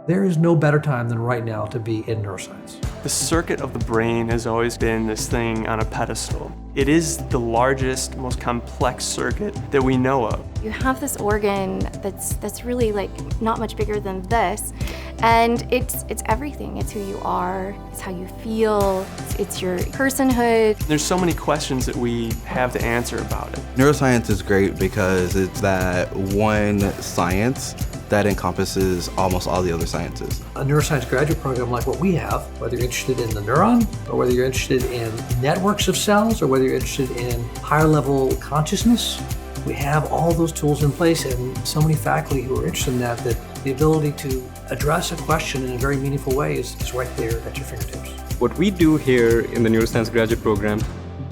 There is no better time than right now to be in neuroscience. The circuit of the brain has always been this thing on a pedestal. It is the largest, most complex circuit that we know of. You have this organ that's really like not much bigger than this, and it's everything. It's who you are, it's how you feel, it's your personhood. There's so many questions that we have to answer about it. Neuroscience is great because it's that one science that encompasses almost all the other sciences. A neuroscience graduate program like what we have, whether you're interested in the neuron, or whether you're interested in networks of cells, or whether you're interested in higher level consciousness, we have all those tools in place and so many faculty who are interested in that the ability to address a question in a very meaningful way is right there at your fingertips. What we do here in the Neuroscience graduate program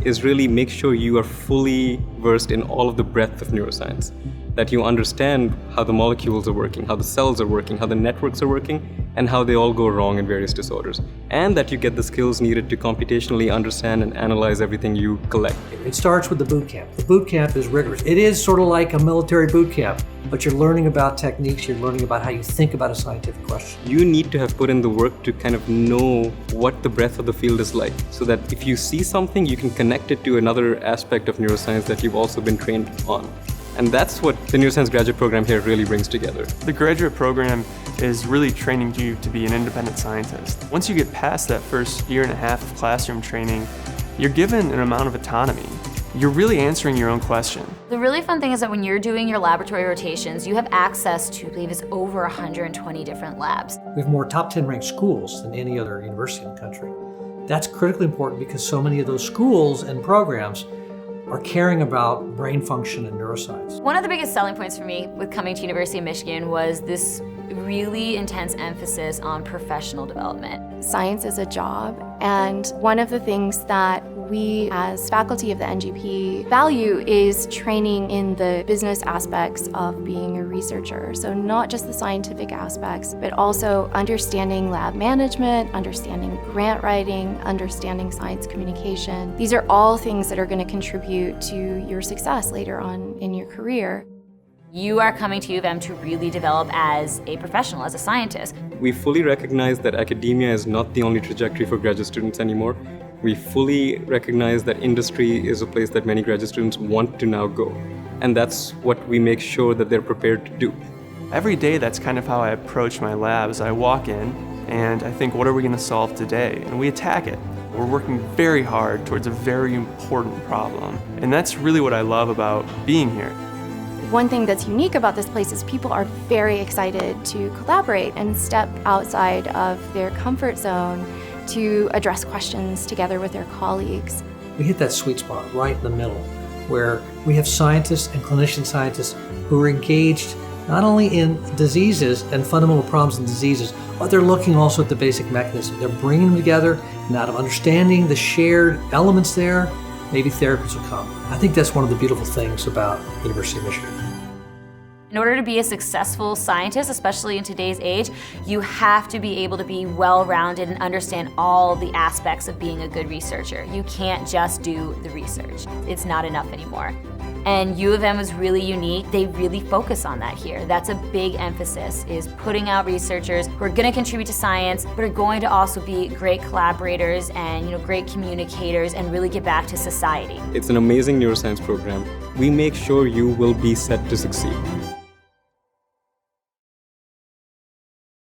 is really make sure you are fully versed in all of the breadth of neuroscience, that you understand how the molecules are working, how the cells are working, how the networks are working, and how they all go wrong in various disorders, and that you get the skills needed to computationally understand and analyze everything you collect. It starts with the boot camp. The boot camp is rigorous. It is sort of like a military boot camp, but you're learning about techniques, you're learning about how you think about a scientific question. You need to have put in the work to kind of know what the breadth of the field is like, so that if you see something, you can connect it to another aspect of neuroscience that you've also been trained on. And that's what the Neuroscience graduate program here really brings together. The graduate program is really training you to be an independent scientist. Once you get past that first year and a half of classroom training, you're given an amount of autonomy. You're really answering your own question. The really fun thing is that when you're doing your laboratory rotations, you have access to, I believe it's over 120 different labs. We have more top 10 ranked schools than any other university in the country. That's critically important because so many of those schools and programs are caring about brain function and neuroscience. One of the biggest selling points for me with coming to University of Michigan was this really intense emphasis on professional development. Science is a job, and one of the things that we as faculty of the NGP value is training in the business aspects of being a researcher. So not just the scientific aspects, but also understanding lab management, understanding grant writing, understanding science communication. These are all things that are going to contribute to your success later on in your career. You are coming to U of M to really develop as a professional, as a scientist. We fully recognize that academia is not the only trajectory for graduate students anymore. We fully recognize that industry is a place that many graduate students want to now go. And that's what we make sure that they're prepared to do. Every day, that's kind of how I approach my labs. I walk in and I think, what are we going to solve today? And we attack it. We're working very hard towards a very important problem. And that's really what I love about being here. One thing that's unique about this place is people are very excited to collaborate and step outside of their comfort zone to address questions together with their colleagues. We hit that sweet spot right in the middle where we have scientists and clinician scientists who are engaged not only in diseases and fundamental problems in diseases, but they're looking also at the basic mechanism. They're bringing them together, and out of understanding the shared elements there, maybe therapies will come. I think that's one of the beautiful things about University of Michigan. In order to be a successful scientist, especially in today's age, you have to be able to be well-rounded and understand all the aspects of being a good researcher. You can't just do the research. It's not enough anymore. And U of M is really unique. They really focus on that here. That's a big emphasis, is putting out researchers who are going to contribute to science, but are going to also be great collaborators and great communicators and really give back to society. It's an amazing neuroscience program. We make sure you will be set to succeed.